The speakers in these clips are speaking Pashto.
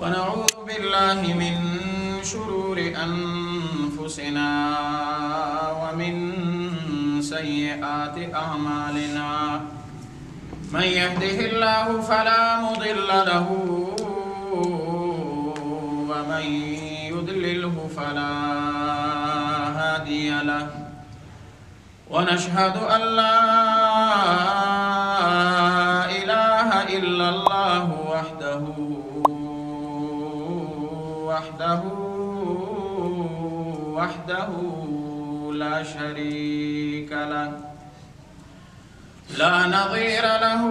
ونعوذ بالله من شرور أنفسنا ومن سيئات أعمالنا من يهده الله فلا مضل له ومن يضلله فلا هادي له ونشهد أن لا إله إلا الله وحده لا شريك له لا نظير له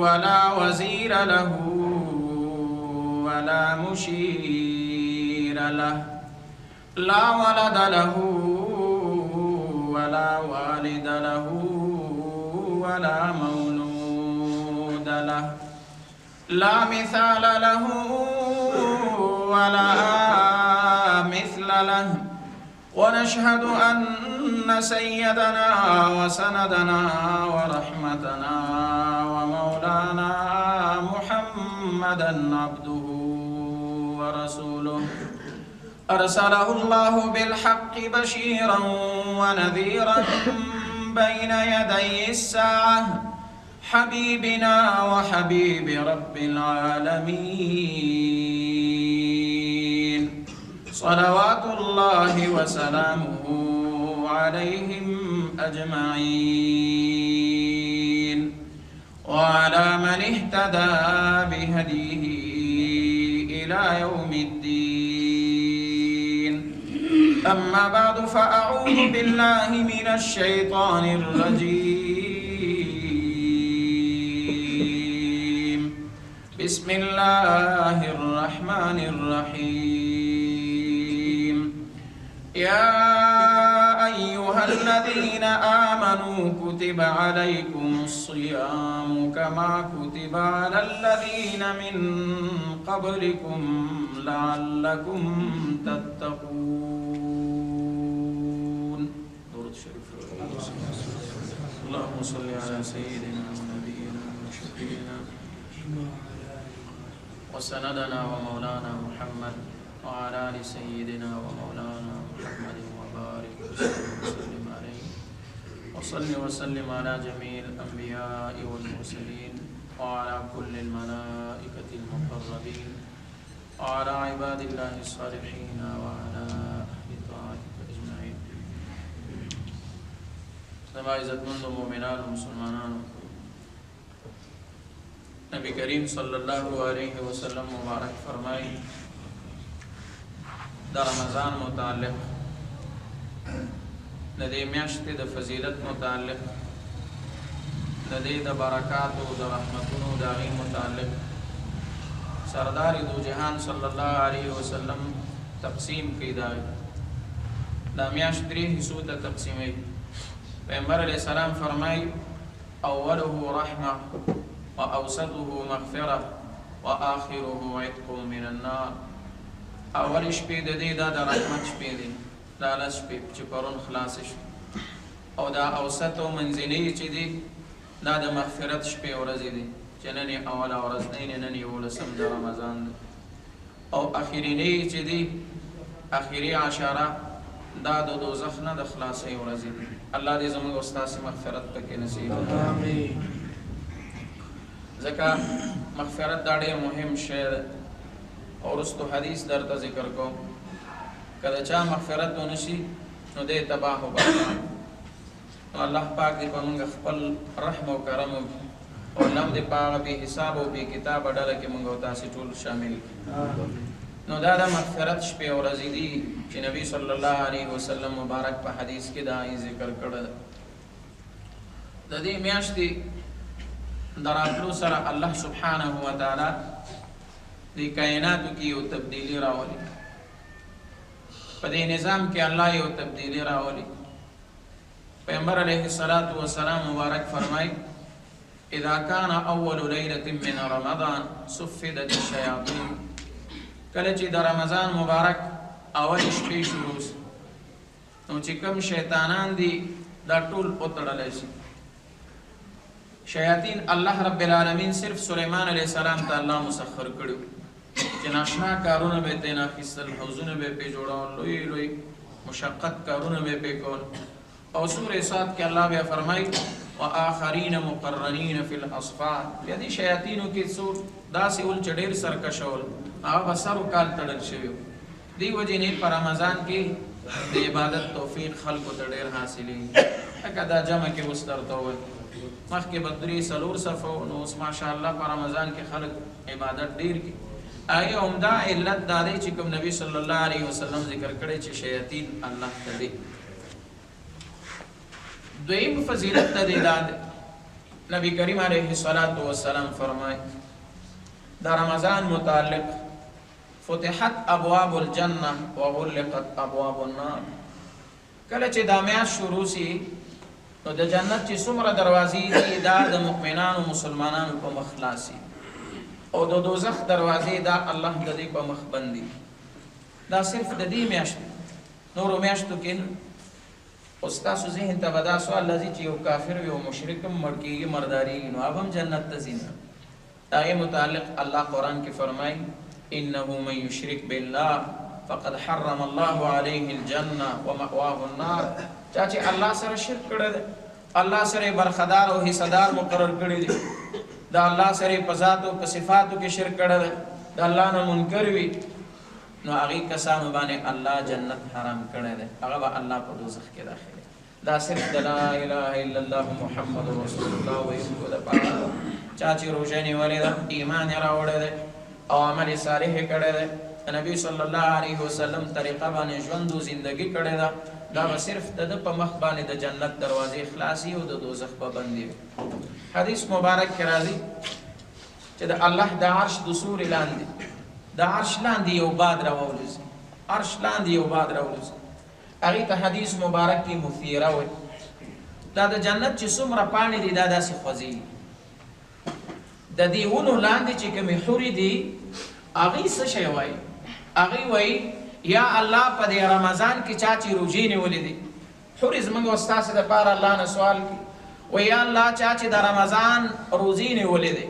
ولا وزير له ولا مشير له لا ولد له ولا والد له ولا مولود له لا مثال له ولا مثل له ونشهد أن سيدنا وسندنا ورحمتنا ومولانا محمدا عبده ورسوله أرسله الله بالحق بشيرا ونذيرا بين يدي الساعة حبيبنا وحبيب رب العالمين صلوات الله وسلامه عليهم أجمعين وعلى من اهتدى بهديه إلى يوم الدين أما بعد فأعوذ بالله من الشيطان الرجيم بسم الله الرحمن الرحيم يا أيها الذين آمنوا كتب عليكم الصيام كما كتب على الذين من قبلكم لعلكم تتقون. اللهم صل على سيدنا ونبينا وشفيعنا وسندنا ومولانا محمد وعلى آل سيدنا ومولانا محمد وبارك وسلم عليه وصل وسلم على جميع الأنبياء والمرسلين وعلى كل الملائكة المقربين وعلى عباد الله الصالحين وعلى أهل طاعتك أجمعين. زما عزتمند مومنان مسلمانان نبی کریم صلی اللہ علیہ وسلم مبارک فرمائی دا رمضان متعلق ندی میاشت دا فضیلت متعلق ندی دا برکات و دا رحمتون و دا غی متعلق سردار دو جہان صلی اللہ علیہ وسلم تقسیم کی دا میاشت دری حصو دا تقسیمی. پیغمبر علیہ السلام فرمائی اوله رحمہ وأوسطه مغفرة وآخره عتق من النار. اول شپې د دې دا د رحمت شپې دي، دا لس شپې چې پرون خلاص شو، او دا اوسط او منځنۍ چې دي دا د مغفرت شپې ورځې دي چې نن یې اوله ورځ دی، نن یې 11 د رمضان دی، او اخرینۍ چې دي اخري عشره دا د دوزخ نه د خلاصۍ ورځې دي. الله دې زموږ او ستاسې مغفرت پکې نصیب کړي. ځکه مغفرت دا ډېر مهم شی ده. او وروستو حدیث درته ذکر کوم، که د چا مغفرت ونه شي نو دی تباه و برباد. نو الله پاک دې په موږ خپل رحم او کرم او نم دې په هغه بې حساب او بې کتابه ډله کې موږ او تاسې ټول شامل کړي. نو دا د مغفرت شپې او ورځې دي چې نبي صلی الله علیه وسلم مبارک په حدیث کې دا ذکر کړی ده. د دې میاشتې دراتلو سره الله سبحانه و تعالی دی کائناتو کی یو تبدیلی راولی، په دې نظام کې الله یو تبدیلی راولی. پیغمبر علیه الصلاة والسلام مبارک فرمای اذا كان اول ليلة من رمضان صفدت الشياطين. کله چې د رمضان مبارک اول شپې شروع نو چې کوم شیطانان دي دا ټول وتړلی شي. شیاطین الله رب العالمین صرف سلیمان علیہ السلام ته الله مسخر کړو، چې ناشنا کارونه به ترې نه اخیستل، حوضونه به یې پرې جوړول، لوی لوی مشقت کارونه به یې پرې کول. او سورې صاد کې الله بیا فرمایي وآخرین مقرنین فی الاصفاد. بیا دې شیاطینو کې څو داسې ول چې ډېر سرکشه ول، هغه به سر و کال تړل شوي وو. دې وجې نه په رمضان کې د عبادت توفیق خلکو ته ډېر حاصلېږي. لکه دا جمع کې اوس درته وویل، مخکې به 3-4 صفه وو، نو اوس ماشاءالله په رمضان کې خلک عبادت ډېر کوي. هغې عمده علت دا دی چې کوم نبي صلی الله علیه وسلم ذکر کړی چې شیاطین الله تړي. دویم فضیلت د دې دا دی، نبی کریم علیه السلام فرمایي دا رمضان متعلق فتحت ابواب الجنه وغلقت ابواب النار. کله چې دا میاشت شروع شي نو د جنت چې څومره دروازې دي دا د مؤمنانو مسلمانانو په مخ خلاصي، او د دوزخ دروازې دا الله د دې په مخ بندي. دا صرف د دې میاشت، نورو میاشتو کې او ستاسو ذهن ته به دا سوال راځي چې یو کافر وي او مشرک هم مړ کېږي مردارېږي نو هغه هم جنت ته ځي نه. هغې متعلق الله قرآن کې فرمایي انه من یشرک بالله فقد حرم الله علیه الجنه ومأواه النار. چا چې الله سره شرک کړی دی، الله سره برخدار او حصدار مقرر کړی دی، د الله سره په ذات او په صفاتو کې شرک کړی دی، د الله نه منکر وي، نو هغې کسانو باندې الله جنت حرام کړی دی، هغه به الله په دوزخ کې داخلي. دا صرف د لا اله الا الله محمد رسول الله ویلو دپاره چا چې روژه نیولې ده، ایمان یې راوړی دی او عمل صالح یې کړی دی، د نبي صلی الله علیه وسلم طریقه باندې ژوند و زندګي کړې ده، دا به صرف د ده په مخ باندې د جنت دروازې خلاصي او د دوزخ به بندې وي. حدیث مبارک کې راځي چې د الله د عرش د سوري لاندې، د عرش لاندې یو باد راووځي، عرش لاندې یو باد راووځي. هغې ته حدیث مبارک کې مثیره وایي. دا د جنت چې څومره پاڼې دي دا داسې خوځېږي. د دې ونو لاندې چې کومې حورې دي هغې څه شی وایي؟ هغې وایي یا الله په دې رمضان کې چا چې روژې نیولې دي، حورې زموږ او ستاسې دپاره الله نه سوال کوي، وایي یا الله چا چې د رمضان روزې نیولې دي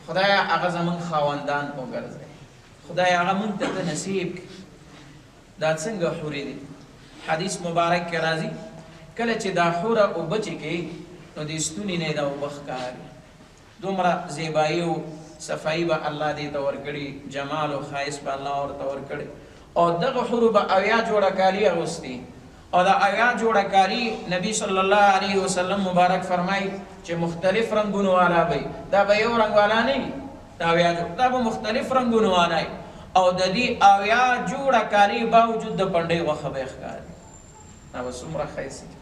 خدایه هغه زموږ خاوندان وګرځوي، خدایه هغه موږ ته نصیب کړي. دا څنګه حورې دي؟ حدیث مبارک کې راځي کله چې دا حوره اوبه چې کوي نو د ستوني نه دا اوبه ښکاري، دومره زیبایي او صفایي به الله دې ته ورکړي، جمال او ښایست به الله ورته ورکړي. او دغه حورو به 80 جوړه کالي اغوستي، او دا 80 جوړه کالي نبی صلی الله علیه وسلم مبارک فرمایي چې مختلف رنګونو والا به، دا به یو رنګ والا نه وي، دا به مختلف رنګونو والا وي، او د دې 80 جوړه کالي باوجود د پنډۍ غوښه به یې ښکاري. دا به څومره ښایسته.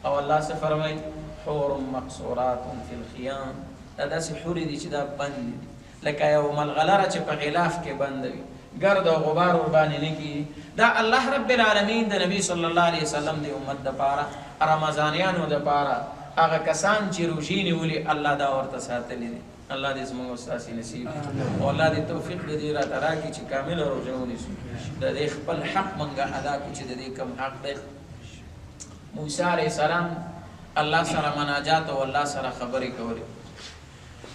او الله څه فرمایي حور مقصورات فی الخیام. دا داسې حورې دي چې دا بند دي لکه یو ملغلره چې په غلاف کې بند وي، ګرد او غبار ورباندې نه کېږي. دا الله رب العالمین د نبي صلی الله علیه وسلم د امت دپاره، رمضانیانو دپاره، هغه کسان چې روژې نیولي الله دا ورته ساتلي دي. الله دې زموږ او ستاسې نصیب او الله دې توفیق د دې راته راکړي چې کامله روژه ونیسو، د دې خپل حق موږ ادا کړو چې د دې کوم حق دی. موسی علیه السلام الله سره مناجات او الله سره خبرې کولې.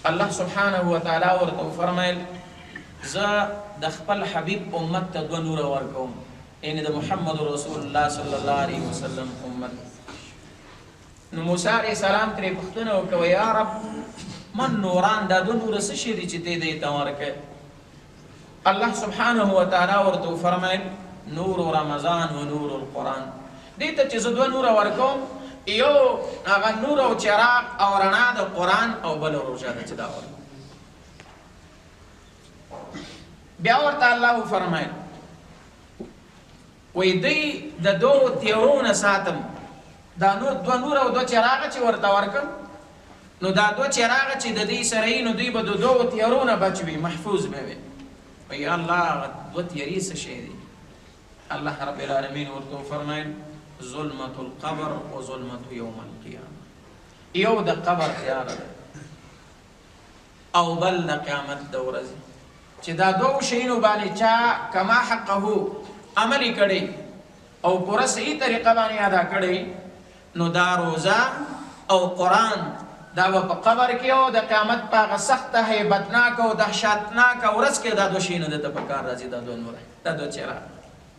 الله سبحانه وتعالی ورته وفرمیل زه د خپل حبیب امت ته 2 نوره ورکوم، یعنې د محمد رسول الله صلی الله علیه وسلم امت. نو موسی علیه السلام ترې پوښتنه وکړه یا رب من نوران، دا 2 نوره څه شی دي چې ته دې ته ورکوې؟ الله سبحانه وتعالی ورته وفرمیل نور رمضان و نور القرآن. دې ته چې زه 2 نوره ورکوم، یو هغه نور او چراغ او رڼا د قرآن او بل روژه ده چې دا ورکوم. بیا ورته الله وفرمیل وایي دوی د 2 تیارو نه ساتم، دا 2 نور او 2 چراغه چې ورته ورکړم نو دا 2 چراغه چې د دې سره یي نو دوی به د 2 تیارو نه بچ وي، محفوظ به وي. وایي الله 2 تیارې څه شی دي؟ الله رب العالمین ورته وفرمیل ظلمة القبر و ظلمة یوم القیامه. یو د قبر تیاره ده او بل د قیامت د ورځې چې دا 2 شیانو باندې چا کما حقه عملی کړی او پوره صحیح طریقه باندې ادا کړی نو دا روزه او قرآن دا په قبر کې او د قیامت په هغه سخته هیبتناک او دهشتناک ورځ کې دا دوه شیونه د په کار راځي، دا دوه نور دا دوه چراغ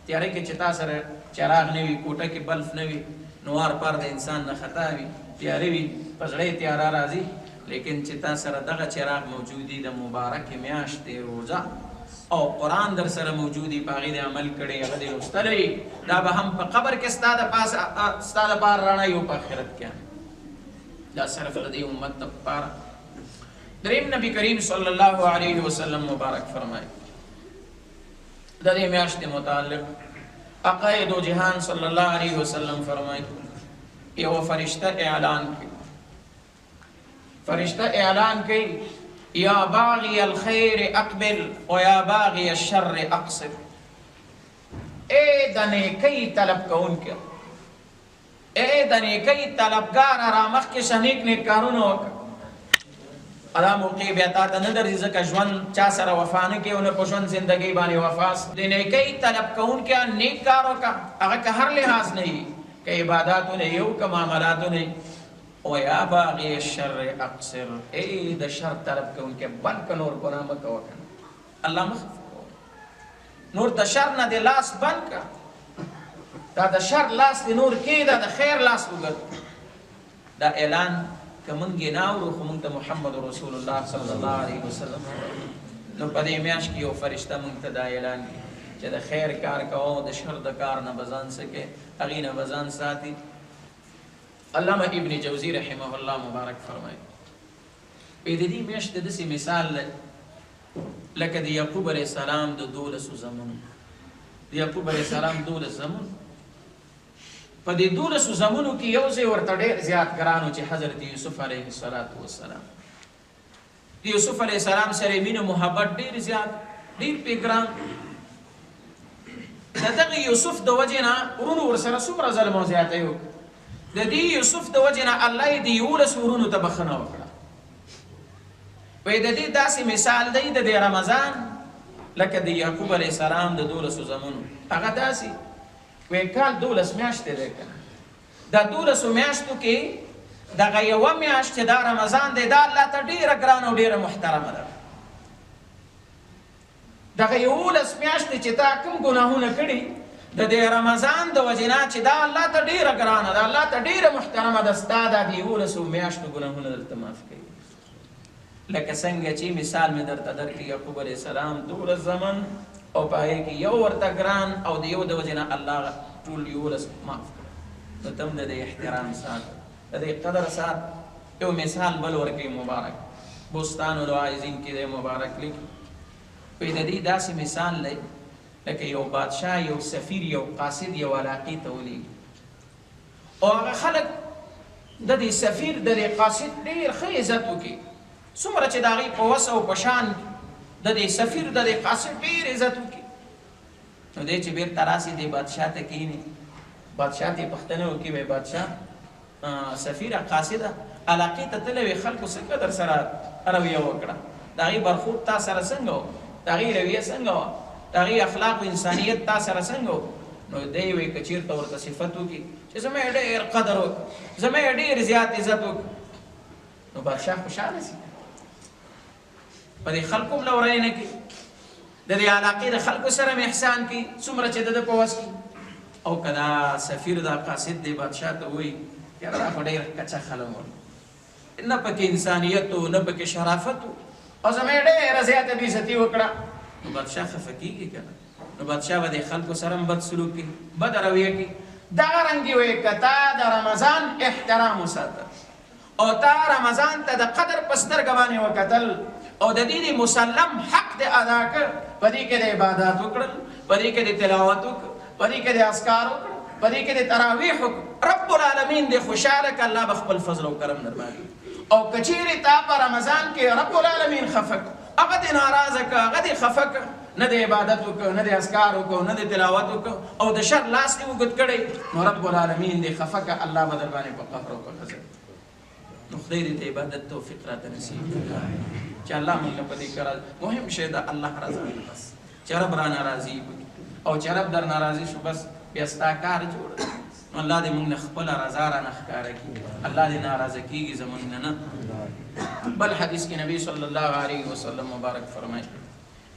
تیارې کې چې تا سره چراغ نه وي، کوټه کې بلف نه وي، نوار پر د انسان نه خطا وي، تیارې وي، په زړه تیاره راځي، لیکن چې تا سره دغه چراغ موجودي د مبارکې میاشتې روزه او قرآن در سره موجودي، په هغې د عمل کړی، هغه دې لوستلی، دا به هم په قبر کې ستا دپاره رڼا یو په آخرت کې دا صرف د دې امت دپاره. دریم نبی کریم صلی الله علیه وسلم مبارک فرمایي د دې میاشتې متعلق عقاید و جهان صلی الله علیه وسلم فرمایي یو فرشته اعلان کوي، فرشته اعلان کوي یا باغی الخیر اقبل و یا باغی الشر اقصر. اے د نیکی طلب کوونکي، اے د نیکی طلبګار را مخکې شه نیک نیک کارونه وکړه. دا موقع بیا تا ته نه درځي ځکه ژوند چا سره وفا نه کوي او نه په ژوند زندګۍ باندې وفا. د نیکۍ طلب کوونکي نیک کار وکړه، هغه که هر لحاظ نه وي، که عباداتو نه یو که معاملاتو نه. و یا باغی الشر اقصر، ای د شر طلب کوونکي بند که نور ګناه مه کوه که نه الله مخ نور د شر نه د لاس بند که، دا د شر لاس د نور کې دا د خیر لاس وګرځ. دا اعلان که مونږ یې نه اورو خو مونږ ته محمد رسول الله صلی الله علیه وسلم نو په دې میاشت کې یو فرشته مونږ ته دا اعلان کوي چې د خیر کار کوه، د شر د کار نه به ځان څه کوې، هغې نه به ځان ساتي. علامه ابن جوزی رحمه الله مبارک فرمایي د دې میاشتې داسې مثال دی لکه د یعقوب علیه السلام د 12 زمونو. د یعقوب علیه السلام 12 زمون، په دې 12 زمونو کې یو ځای ورته ډېر زیات ګران و چې حضرت یوسف علیه السلام. د یوسف علیه السلام سره مینه محبت ډېر زیات، ډېر پې ګران. د دغه یوسف د وجې نه ورونو ورسره څومره ظلم او زیاتی وکړه. د دې یوسف د وجې نه الله یې د 11 ورونو ته بخښنه وکړه. وایي د دې داسې مثال دی د دې رمضان لکه د یعقوب علیه السلام د 12 زمونو. هغه داسې وایي کال 12 میاشتې دی که نه، دا 12 میاشتو کې دغه یوه میاشت چې دا رمضان دی دا الله ته ډېره ګرانه او ډېره محترمه ده. دغه 11 میاشتې چې تا کوم ګناهونه کړي د دې رمضان د وجې نه چې دا الله ته ډېره ګرانه ده، الله ته ډېره محترمه ده، ستا دا د 11 میاشتو ګناهونه درته معاف کوي. لکه څنګه چې مثال مې درته درکړي یعقوب علیه السلام 12 زمن او په هغې کې یو ورته ګران او د یو د وجې نه الله ټول 11 معاف کړه. نو ته هم د دې احترام ساته، د دې قدر سات. یو مثال بل ورکوي مبارک بستان الواعظین کې دی مبارک لیکي وایي د دې داسې مثال دی لکه یو بادشاه یو سفیر یو قاصد یو علاقې ته ولیږي او هغه خلک د دې سفیر د دې قاصد ډېر ښه عزت وکړي، څومره چې د هغې په وس او په شان د دې سفیر د دې قاصد ډېر عزت وکړي. نو دی چې بېرته راسي دې بادشاه ته کښېني، بادشاه ته یې پوښتنه وکړي وایي بادشاه سفیره قاصده علاقې ته تللی وې، خلکو څنګه در سره رویه وکړه، د هغې برخورد تا سره څنګه و، د هغې رویه څنګه وه، د هغې اخلاق و انسانیت تا سره څنګه و. نو دی وایي که چېرته ورته صفت وکړي چې زما یې ډېر قدر وکړه، زما یې ډېر زیات عزت وکړه، نو بادشاه خوشحاله شي. په دې خلکو هم لورۍ نه کوي، د دې علاقې د خلکو سره م احسان کوي څومره چې د ده په وس کي. او که دا سفیر دا قاصد دی بادشاه ته وایي یاره دا خو ډېر کچه خلک وو، نه پکې انسانیت و نه پکې شرافت و او زما یې ډېره زیاته بېعزتي وکړه. نو بادشاه خفه کېږي که نه، نو بادشاه به د خلکو سره هم بد سلوک کوي، بده رویه کوي. دغه رنګې وایي که تا د رمضان احترام وساته او تا رمضان ته د قدر په سترګه باندې وکتل او د دې مسلم حق دې ادا کړ، په دې کې د عبادات وکړل، په دې کې د تلاوت وکړ، په دې کې د اذکار وکړ، په دې کې د تراویح وکړ، رب العالمین دې خوشحاله کړه، الله به خپل فضل او کرم در باندې. او که چیرې تا په رمضان کې رب العالمین خفه کړ، هغه دې ناراضه کړه، هغه دې خفه کړ، نه د عبادت وکړه، نه د اذکار وکړه، نه د تلاوت وکړه او د شر لاس دې اوږد کړی، نو رب العالمین دې خفه کړه، الله به در باندې په قهر او په غضب. نو خدای دې ته عبادت توفیق راته نصیب کړه چې الله موږ په دې کې مهم شی د الله رضا ده، بس چې رب را ناراضي او چې رب در ناراضي شو بس بیا ستا کار جوړ الله دې موږ نه خپل رضا را نخکاره کړي، الله دې ناراضه کیږي زموږ نه. بل حدیث کې نبی صلی الله علیه وسلم مبارک فرمایي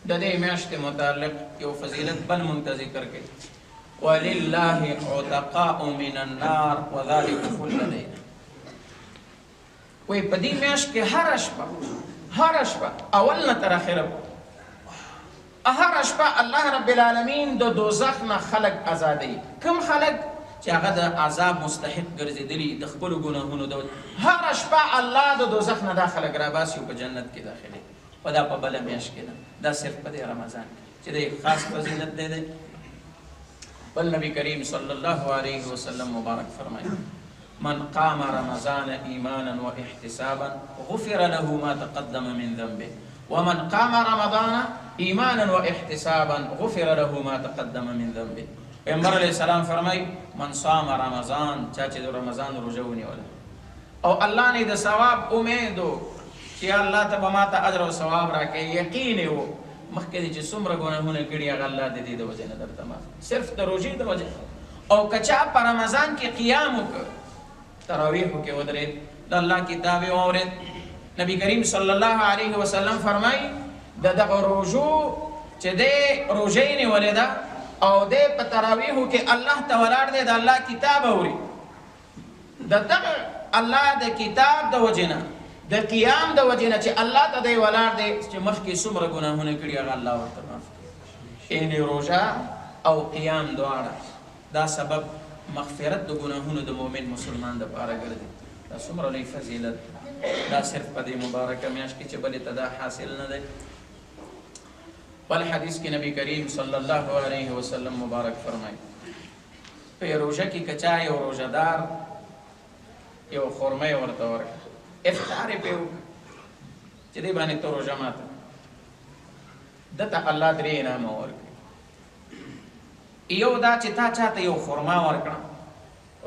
د دې میاشتې متعلق یو فضیلت بل مونږ ذکر کړي، ولله عتقاء من النار وذلك كل ليله. وی په دې میاشت کې هر شپه اول نه تر اخره هر شپه الله رب العالمین د دوزخ نه خلق آزادوي. کوم خلق چې هغه د عذاب مستحق ګرځېدلي د خپلو ګناهونو د هر شپه الله د دوزخ نه دا خلق راباسي او په جنت کې داخلي. خو دا په بله میاشت کې نه، دا صرف په دې رمضان کې چې د خاص فضیلت دی. بل نبی کریم صلی الله علیه وسلم مبارک فرمایي من قام رمضان ایمانا واحتسابا غفر له ما تقدم من ذنبه ومن قام رمضان ایمانا واحتسابا غفر له ما تقدم من ذنبه. پیغمبر علیہ السلام فرمای من صام رمضان، چا چې د رمضان روزه ونیوله او الله نه د ثواب امید چې الله ته به ماته اجر او ثواب راکړي، یقین یې و مخکې چې څومره ګناهونه کړي هغه الله د دې د وجې نه درته معاف، صرف د روژې د وجې. او که چا په رمضان کې قیام وکړ، تراویحو کې ودرېد، د الله کتاب یې واورېد، نبی کریم صلی الله علیه وسلم فرمایي د دغه روژو چې دی روژه یې نیولې ده او دی په تراویحو کې الله ته ولاړ دی د الله کتاب اوري، د دغه الله د کتاب د وجې نه د قیام د وجې نه چې الله ته دی ولاړ دی چې مخکې څومره ګناهونه کړي هغه الله ورته معاف کړي. یعنې روژه او قیام دواړه دا سبب مغفرت د ګناهونو د مؤمن مسلمان دپاره ګرځي. دا څومره لوی فضیلت، دا صرف په دې مبارکه میاشت کې چې بلې ته دا حاصل نه دی. بل حدیث کې نبی کریم صلی الله علیه وسلم مبارک فرمایي په روژه کې که چا یو روژهدار یو خرمه ورته ورکړه، افطار یې پرې وکړه چې دې باندې ته روژه ماته، دته الله درې انعامه ورکړي. یو دا چې تا چاته یو خرما ورکړه،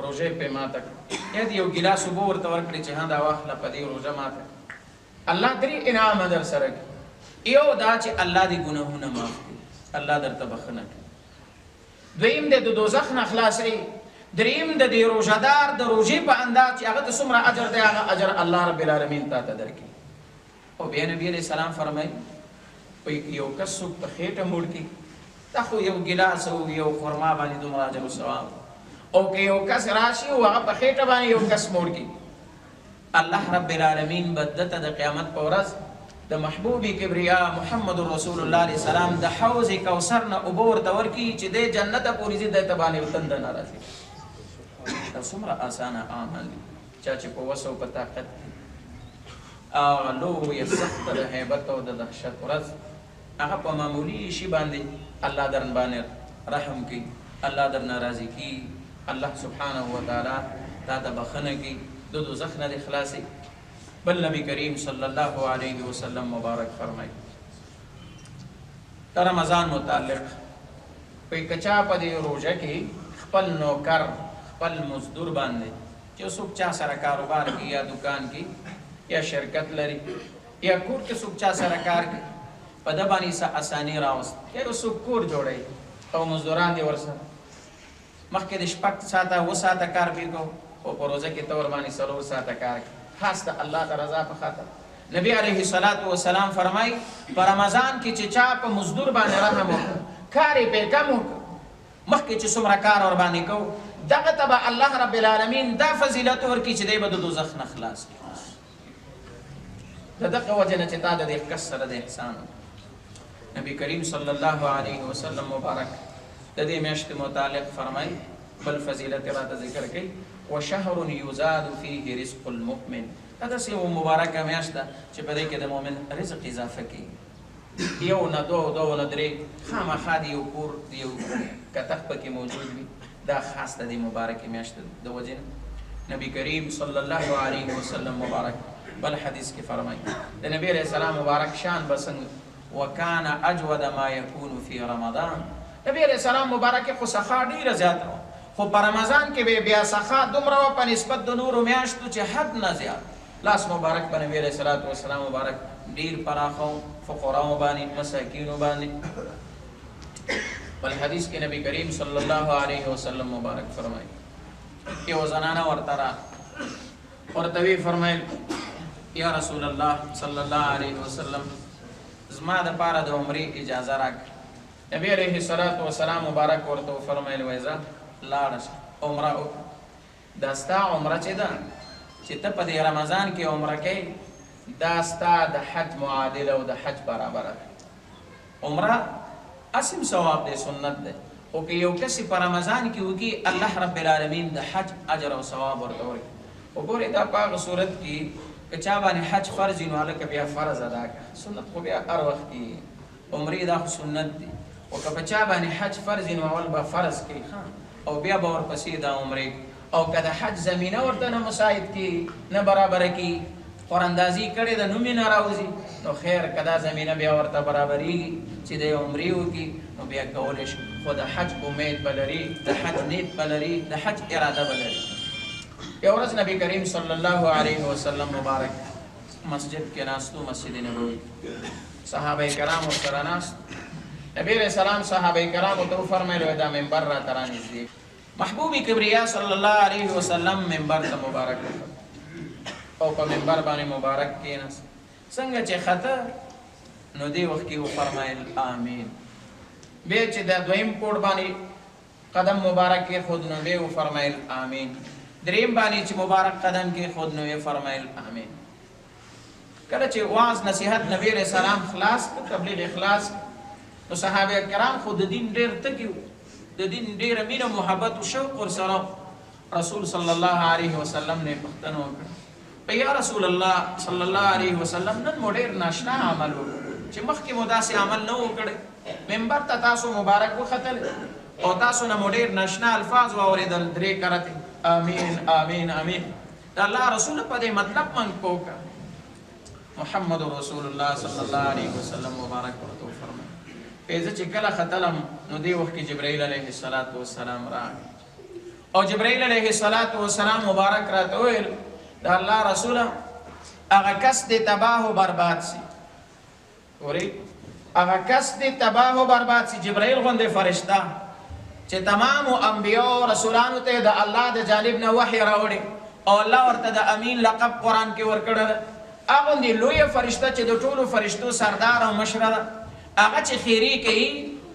روژه یې پرې ماته کړه، یا دې یو ګیلاس اوبه ورته ورکړي چې ها دا واخله په دې روژه ماته، الله درې انعامه در سره کړي. یو دا چې الله دې ګناهونه معاف کړي، الله درته بخښنه کوي. دویم دې د دوزخ نه خلاصوي. دریم د دې روژهدار د روژې په انداز چې هغه ته څومره اجر دی هغه اجر الله رب العالمین تا ته درکړي. او بیا نبی علیہ السلام فرمایي یو کس څوک په خېټه موړ کړي، دا خو یو ګیلاس او یو خرما باندې دومره اجر او ثواب، او که یو کس راشي او هغه په خېټه باندې یو کس موړ کړي، الله رب العالمین به دته د قیامت په ورځ د محبوب کبریا محمد رسول الله علیه السلام د حوض کوثر نه اوبه ورته ورکړي چې د جنت پورې ځي دته باندې تنده نه راځي. دا څومره اسانه عمل دی چا چې په وس او په طاقت هغه لویه سخته د هیبت او د دهشت ورځ هغه په معمولي شي باندې الله درن باندې رحم کوي، الله درنه راضي کوي، الله سبحانه وتعالی تا ته بخښنه کوي، د دوزخ نه دې خلاصوي. بل نبی کریم صلی الله علیه وسلم مبارک فرمایي د رمضان متعلق کوئی کچا په دې روژه کې خپل نوکر خپل مزدور باندې چې څوک چا سره کاروبار کوي یا دکان کې یا شرکت لري یا کور کې څوک چا سره کار کوي، په ده باندې څه اساني راوست، یا یو څوک کور جوړوي او مزدوران دي ورسره مخکې د شپږ ساعته اووه ساعته کار پرې کوو او په روژه کې ته ورباندې څلور ساعته کار کوي، خاص د الله د رضا په خاطر. نبی علیه الصلاة والسلام فرمایي په رمضان کې چې چا په مزدور باندې رحم وکړو، کار یې پرې کم وکړو، مخکې چې څومره کار ورباندې کوو دغه ته به الله رب العالمین دا فضیلت ورکړي چې دی به د دوزخ نه خلاص کړي. د دغه وجه نه چې تا د دې کس سره د احسان نبی کریم صلی الله علیه وسلم مبارک د دې میاشتې متعلق فرمایي بل فضیلت راته ذکر کوي وشهر یزاد فیه رزق المؤمن. دا داسې یوه مبارکه میاشت ده چې په دې کې د مؤمن رزق اضافه کیږي، یو نه دو نه درې خامخا د یو کور د یو کتغ پکې موجود وي. دا خاص د دې مبارکې میاشت د وجې نه نبی کریم صلی الله علیه وسلم مبارک بل حدیث کې فرمایي د نبی علیه السلام مبارک شان به څنګه وکان اجود ما یکون فی رمضان. نبی علیه السلام مبارک خو سخا ډېره زیاته وه، خو په رمضان کې به بیا سخا دومره وه په نسبت د نورو میاشتو چې حد نه زیات. لاس مبارک په نبی علیه الصلاة والسلام مبارک ډېر پراخه فقراو باندې مساکینو باندې. بل حدیث کې نبی کریم صلی الله علیه وسلم مبارک فرمایي یو زنانه ورته راغله، ورته وی فرمایل یا رسول الله صلی الله علیه وسلم زما دپاره د عمرې اجازه راکړه. نبی علیه الصلاة والسلام مبارک ورته وفرمیل وایي ځه لاړه شه عمره وکړه. دا ستا عمره چې ده چې ته په دې رمضان کې عمره کوې دا ستا د حج معادله او د حج برابره ده. عمره اسم ثواب دی، سنت دی، خو که یو کس په رمضان کې وکړي الله رب العالمین د حج اجر او ثواب ورته ورکړي. وګورئ دا په هغه صورت کې که چا باندې حج فرض وي نو هلکه بیا فرض ادا کړه، سنت خو بیا هر وخت کېږي، عمرې دا خو سنت دی. او که په چا باندې حج فرض وي نو اول به فرض کوي او بیا به ورپسې دا عمرې، او که د حج زمینه ورته نه مساعد کړي نه برابره کړي، قراندازي کړې ده نوم یې نه راوځي، نو خیر که دا زمینه بیا ورته برابرېږي چې دی عمرې وکړي نو بیا کولی شي، خو د حج امید به لري، د حج نیت به لري، د حج اراده به لري. یو ورځ نبی کریم صلی الله علیه وسلم مبارک مسجد کې ناستو، مسجد نبوي، صحابه کرام ورسره ناست. نبی علیہ السلام صحابه کرامو ته وفرمیل دا منبر راته رانږدې. محبوب کبریا صلی الله علیه وسلم منبر ته مبارک او په منبر باندې مبارک کېناست. څنګه چې خطه نو دې وخت کې وفرمیل آمین. بیا چې د دویم پوړ باندې قدم مبارک کېښود نو بیا وفرمیل آمین. دریم باندې چې مبارک قدم کېښود نو یې فرمیل آمین. کله چې واعظ نصیحت نبی علیہ السلام خلاص کړ، تبلیغ خلاص نو صحابه کرام خو د دین ډېر تکي وو، د دین ډېره مینه محبت او شوق ورسره. رسول صلی الله علیه وسلم نه پوښتنه وکړه یا رسول الله صلی الله علیه وسلم نن مو ډېر ناشنا عمل وکړو چې مخکې مو داسې عمل نه و کړی، منبر ته تاسو مبارک وختل او تاسو نه مو ډېر ناشنا الفاظ واورېدل، درې کرتې آمین آمین آمین. د الله رسول په دې مطلب موږ پوه کړه. محمد رسول الله صلی الله علیه وسلم مبارک ورته وفرمایل زه چې کله ختلم نو دې وخت کې جبرائیل علیه السلام راغی او جبرائیل علیه السلام مبارک راته وویل د الله رسوله هغه کس دې تباه و برباد سي. ګورئ هغه کس دې تباه و برباد سي، جبرائیل غوندې فرشته چې تمامو انبیاو رسولانو ته د الله د جانب نه وحی راوړي او الله ورته د امین لقب قرآن کې ورکړی، هغه غوندې لویه فرشته چې د ټولو فرشتو سردار او مشره ده، هغه چې خیری کوي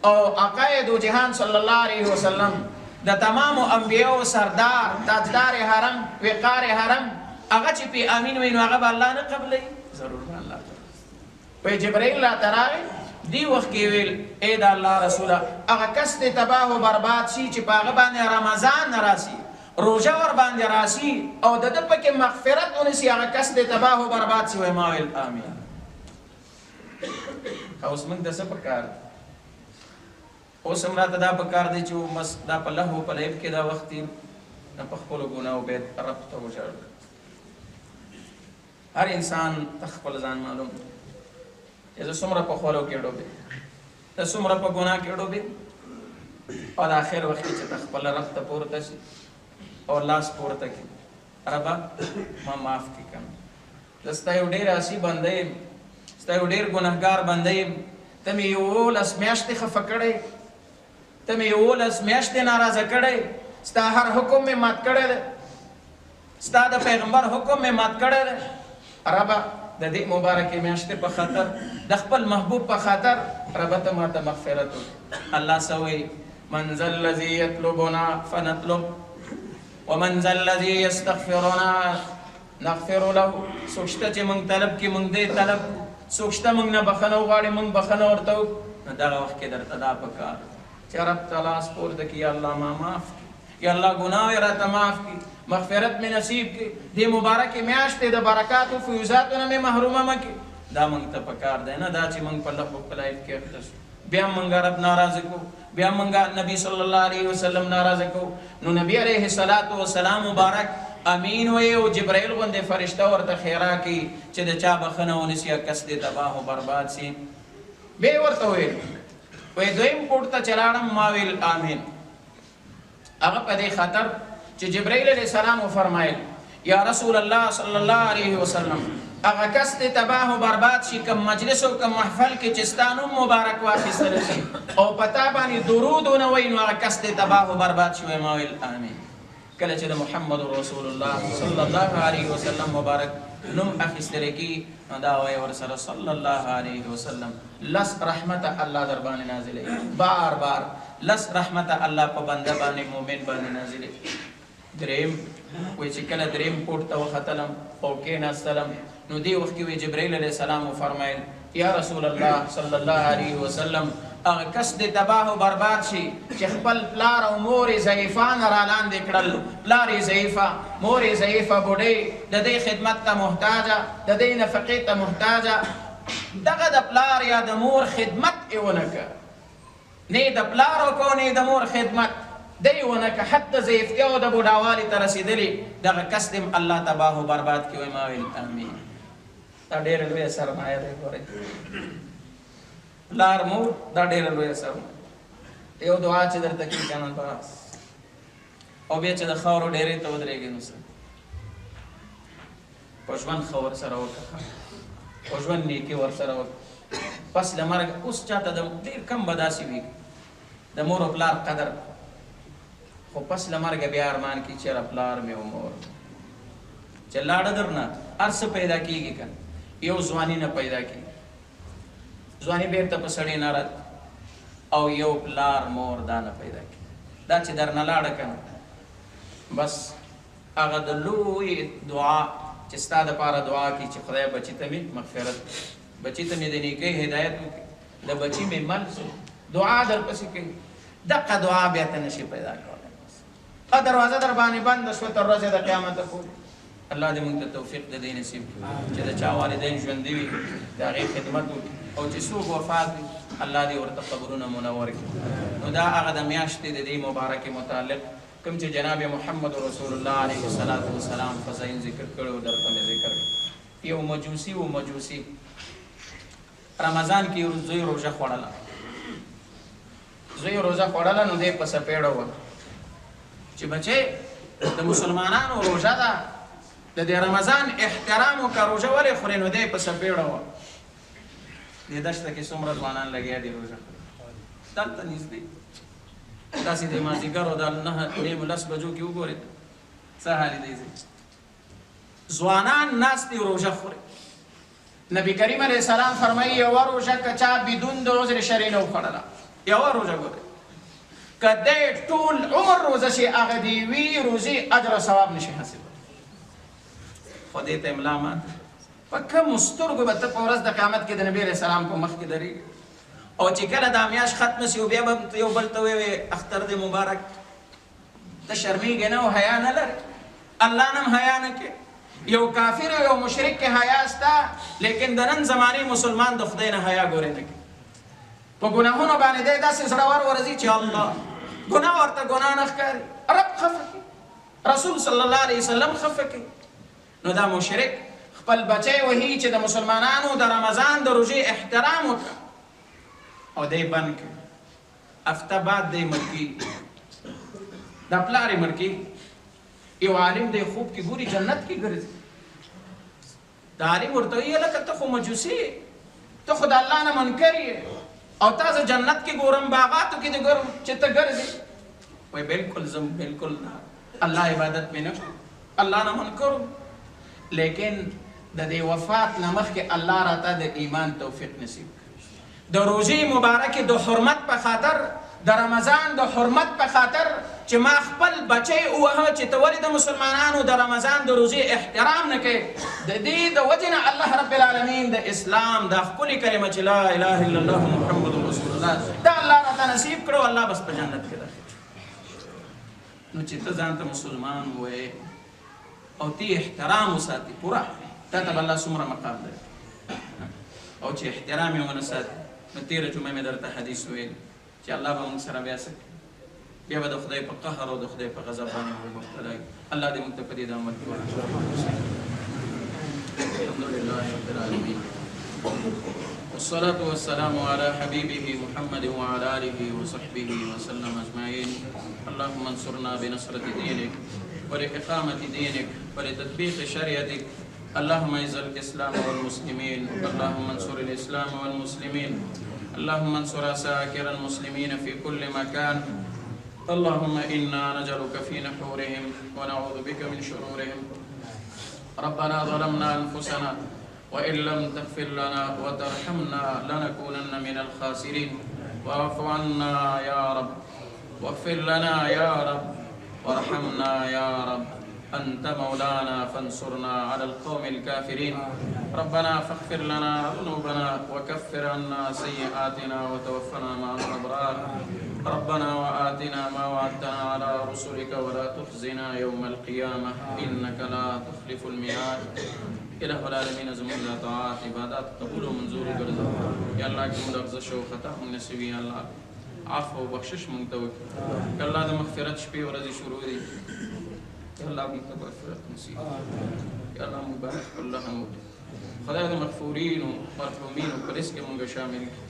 او عقاید و جهان صلی الله علیه وسلم د تمامو انبیاء سردار تاجدار حرم وقار حرم، هغه چې په امین وي نو هغه به الله نه قبلوي، ضرور به الله قبلوي. په جبرائیل راته راغی دی وخت کې ویل ای د الله رسوله هغه کس دې تباه و برباد شي چې په هغه باندې رمضان راسي، روژه ور باندې راسي او د ده پکې مغفرت ونیسي، هغه کس دې تباه و برباد شي. ما ویل آمین. اوس موږ د څه پکار اوس هم راته دا پکار دی چې مس دا په لهو په لعب کې دا وخت نه په خپلو ګناهو باید رب ته وژاړو. هر انسان ته خپل ځان معلوم دی چې زه څومره په خولو کې ډوبې، ته څومره په ګناه کې ډوبې، او د آخر وخت کې چې ته خپل رب ته پورته شي او لاس پورته کړي ربه ما معاف کړي کنه، زه ستا یو ډېر عاصي بنده یم، ستا یو ډېر ګنهګار بنده یم، ته مې 11 میاشتې خفه کړی، ته مې 11 میاشتې ناراضه کړی، ستا هر حکم مې مات کړی دی، ستا د پیغمبر حکم مې مات کړی دی، ربه د دې مبارکې میاشتې په خاطر د خپل محبوب په خاطر ربه ته ماته مغفرت وکړي. الله څه وایي من ذا الذي یطلبنا فنطلب ومن ذا الذي یستغفرنا نغفر له. څوک شته چې موږ طلب کړي موږ دې طلب، څوک شته موږ نه بخښنه وغواړي موږ بخښنه ورته وکړو. نو دغه وخت کې درته دا پکار چې رب ته لاس پورته کړي یا الله ما معاف کړي، یا الله ګناه یې راته معاف کړي، مغفرت مې نصیب کړي، دې مبارکې میاشتې د برکاتو فیوزاتو نه مې محرومه مه کړي. دا موږ ته پکار دی نه دا چې موږ په لهو په لعب کې اخته شو، بیا موږ رب ناراضه کو، بیا موږ نبی صلی الله علیه وسلم ناراضه کو. نو نبی علیه السلام مبارک امین وی او جبرائیل غوندې فرشته ورته خیرا کوي چې د چا بخښنه ونیسي یا کس دې تباه و برباد سي. بیا ورته ویل وی دویم پوړ ته چې لاړم ما ویل آمین. هغه په دې خاطر چې جبرائیل علیه السلام وفرمایل یا رسول الله صلی الله علیه وسلم هغه کس دې تباه و برباد شي کم مجلس او کم محفل کې چې ستا نوم مبارک واخیستلی شي او په تا باندې درود ونه وایي نو هغه کس دې تباه و برباد شي. ما ویل آمین. کله چې د محمد رسول الله صلی الله علیه وسلم مبارک نوم اخیستل کی دا وای ورسره صلی الله علیه وسلم لس رحمت الله در باندې نازلې بار بار لس رحمت الله په بنده باندې مؤمن باندې نازلې دریم وای چې کله دریم پورت ته وختلم او کې نستلم نو دی وخت کې جبرائیل علیه السلام فرمایل یا رسول الله صلی الله علیه وسلم هغه کس د تباہ او برباد شي چې خپل پلار او مور ضعیفان را لاندې کړل پلار ضعیفه مور ضعیفه بوډۍ د دې خدمت ته محتاجه د دې نفقې ته محتاجه دغه د پلار یا د مور خدمت یې ونه کړ نه د پلار او کو نه د مور خدمت دی ونه کړ حتی ضعیفتیا او د بوډاوالي ته رسېدلي دغه کس دې الله تباہ او برباد کړي ما ویل امین دا ډېره لویه سرمایه ده ګورئ پلار مور دا ډېره لویه سرمایه یو دعا چې درته کوي که نه بس او بیا چې د خاورو ډېرې ته ودرېږي نو څه په ژوند ښه ورسره وکړه په ژوند نیکي ورسره وکړه پس له مرګ اوس چاته د ډېر کم به داسې وي د مور او پلار قدر خو پس له مرګه بیا ارمان کړي چېرې پلار مې و مور چې لاړه درنه هر څه پیدا کېږي که یو ځواني نه پیدا کېږي ځواني بیرته په سړی نه رات او یو پلار مور دا نه پیدا کېږي دا چې درنه لاړه که نه بس هغه د لوی دعا چې ستا دپاره دعا کړي چې خدای بچي ته مې مغفرت بچي ته مې د نیکۍ هدایت وکړي د بچي مې مل دعا درپسې کوي دغه دعا بیا ته نشي پیدا کولی دروازه در باندې بنده شوه تر ورځې د قیامته پورې الله دې موږ ته توفیق د دې نصیب چې د چا والدین ژوندي وي د هغې خدمت وکړي او چې څوک وفات وي الله دې ورته قبرونه منور کړي نو دا هغه د میاشتې د دې مبارکې متعلق کوم چې جناب محمد رسول الله علیه السلام فضایل ذکر کړي او درته مې ذکر کړي یو مجوسي و مجوسي رمضان کې زوی روژه خوړله زوی روژه خوړله نو دی په سپېړه وه چې بچې د مسلمانانو روژه ده د دې رمضان احترام وکړه روژه ولې خورې نو دی په سپېړه وه دې دشته کې څومره ځوانان لګیا دي روژه دلته نږدې داسې د مازدیګر او د 9:30 بجو کې وګورئ څه حالې دی ځوانان ناست دي روژه خوري نبی کریم علیه السلام فرمایي یوه روژه که چا بدون د عذر شرعي نه وخوړله یوه روژه ګورئ که دی ټول عمر روژه شي هغه د یوې روژې اجر او ثواب نشي حاصلولی خو دې ته املا ماته په کومو سترګو به ته په ورځ د قیامت کې د نبي علیه السلام په مخ کې درېږي او چې کله دا میاشت ختمه شي او بیا به یو بل ته ووایې اختر دې مبارک ته شرمېږې نه او حیا نه لرې الله نه هم حیا نه کې یو کافر او یو مشرک کې حیا شته لیکن د نن زمانې مسلمان د خدای نه حیا ګورې نه کوي په ګناهونو باندې دی داسې زړور ورځي چې الله ګناه ورته ګناه نه ښکاري رب خفه کوي رسول صلی الله علیه وسلم خفه کوي نو دا مشرک خپل بچی وهي چې د مسلمانانو د رمضان د روژې احترام وکړه او دی بند کړي هفته بعد دی مړ کېږي دا پلار یې مړ کېږي یو عالم دی خوب کې ګوري جنت کې ګرځي دا عالم ورته وایي هلکه ته خو مجوسي یې ته خو د الله نه منکر یې او تاسو جنت کې ګورم باغاتو کې دې ګورم چې ته ګرځې وایي بلکل زه بلکل الله عبادت مې نه کوم الله نه منکر لیکن د دې وفات نه مخکې الله راته د ایمان توفیق نصیب کړي د روژې مبارکې د حرمت په خاطر د رمضان د حرمت په خاطر چې ما خپل بچی ووهه چې ته ولې د مسلمانانو د رمضان د روژې احترام نه کوې د دې د وجې نه الله رب العالمین د اسلام دا ښکلې کلمه چې لا اله الا الله محمد رسول الله دا الله راته نصیب کړو الله بس په جنت کې داخل نو چې ته ځان ته مسلمان ووایې او تی احترام وساتي پوره تا ته به الله څومره مقام لري او چې احترام یې ونه ساتي نو تېره جمعه مې درته حدیث ویل چې الله به موږ سره بیا څه بیا به د خدای په قهر او د خدای په غضب باندې موږ مبتلا کړي الله دې موږ ته په دې د عمل کې ورکړي الحمدلله رب العالمین والصلاة والسلام على حبيبه محمد وعلى آله وصحبه وسلم أجمعين اللهم انصرنا بنصرة دينك ولإقامة دينك ولتطبيق شريعتك اللهم اعز الإسلام والمسلمين اللهم انصر الإسلام والمسلمين اللهم انصر ساكر المسلمين في كل مكان اللهم إنا نجعلك في نحورهم ونعوذ بك من شرورهم. ربنا ظلمنا أنفسنا وإن لم تغفر لنا وترحمنا لنكونن من الخاسرين. واعف عنا يا رب، واغفر لنا يا رب، وارحمنا يا رب. أنت مولانا فانصرنا على القوم الكافرين. ربنا فاغفر لنا ذنوبنا وكفر عنا سيئاتنا وتوفنا مع الأبرار. ربنا وآتنا ما وعدتنا على رسلك ولا تخزنا يوم القيامة إنك لا تخلف الميعاد. إله العالمين زمون ذا طاعات عبادات قبول ومنظور ګرځه. یا الله کې موږ لغزش او خطا موږ نسوي. یا الله عفو او بخشش موږ ته وکړي. یا الله د مغفرت شپې ورځې شروع دي. یا الله موږ ته مغفرت نصیب. یا الله موږ باندې الله هم خدای د مغفورین او مرحومین په لست کې موږ شامل کړي.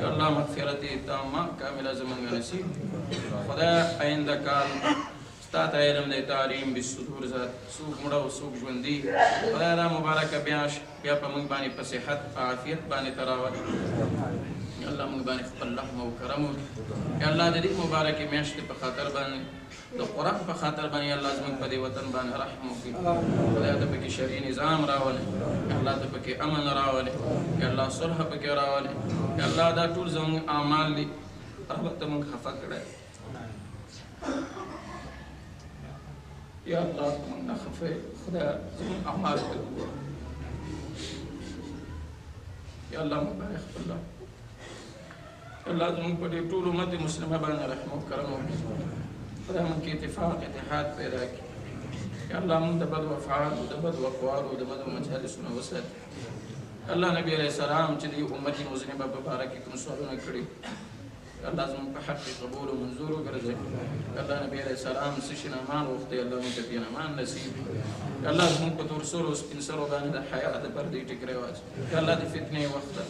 یا الله مغفرت تامه کامله زموږ نصیب. خدای آینده کال ستا ته علم دی تعلیم بالصدور ذات څوک مړه او څوک ژوندي. خدای دا مبارکه بیا په موږ باندې په صحت په عافیت باندې ته راولي. یا الله موږ باندې خپل رحم او کرم وکړي. یا الله د دې مبارکې میاشتې په خاطر باندې د قرآن په خاطر باندې الله زموږ په دې وطن باندې رحم وکړي. خدای ته پکې شرعي نظام راولي. یا الله ته پکې امن راولي. یا الله صلح پکې راولي. یا الله دا ټول زموږ اعمال دي رب ته موږ خفه کړی. یا الله موږ نه خفه خدای زموږ اعمال ته وګوره. یا الله موږ باندې خپل الله زموږ په دې ټول امت مسلمه باندې رحم او کرم وکړي. خدای موږ کې اتفاق اتحاد پیدا کړي. یا الله موږ د بدو افعالو د بدو اقوالو د بدو مجالسو نه وساتي. الله نبی علیه السلام چې د امت مسلمه په باره کې کوم سوالونه کړي الله زموږ په حق قبول او منظور وګرځي. الله نبی علیه السلام څه شي نه مان وغوښتي الله موږ ته یې امان نصیب کړي. الله زموږ په تور سرو سپین سرو باندې د حیا د پردې ټیکری واچوي. الله د فتنې وخت ده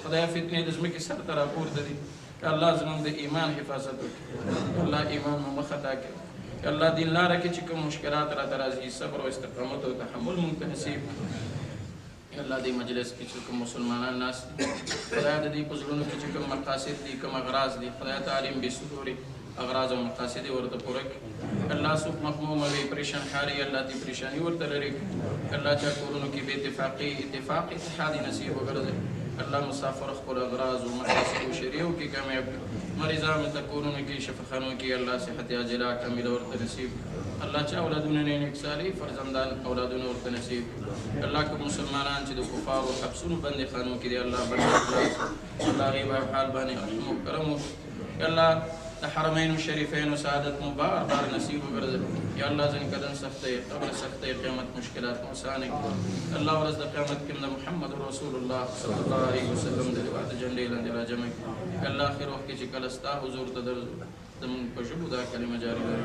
خدای فتنې د ځمکې سر ته راپورته دي. الله زموږ د ایمان حفاظت وکړي. الله ایمان مو مه خطا کړي. الله دین لاره کې چې کوم مشکلات راته راځي صبر او استقامت او تحمل موږ ته نصیب کړي. الله دې مجلس کې چې کوم مسلمانان ناست دي خدای د دې په زړونو کې چې کوم مقاصد دي کوم اغراض دي خدای تعلیم به صدوري اغراض او مقاصد ورته پوره کړي. الله څوک مغموم وي پریشان حالي الله دې پریشانی ورته لري. الله چا کورونو کې بې اتفاق اتحاد نصیب وګرځي. الله مسافر خپل اغراض او مقاصد او شریعو کې کامیاب مریضان ته کورونو کې شفاخانو کې الله صحت عاجله کامله ورته نصیب. الله چا اولادونه نیک صالح فرزندان اولادونه ورته نصیب. الله کوم مسلمانان چې د کفارو حبسونو بندي خانو کې دي الله باندې الله غیبه حال باندې رحم او کرم. الله د حرمین شریفین سعادت مبارک بار نصیب وګرځي. یا الله ځین کدن سختي قبر سختي قیامت مشکلات آسان کړي. الله ورځ د قیامت کې د محمد رسول الله صلی الله علیه وسلم د روایت جنډې لاندې راجمع کړي. الله اخر وخت کې چې کله ستا حضور ته درځو زموږ په ژبو دا کلمه جاری لري.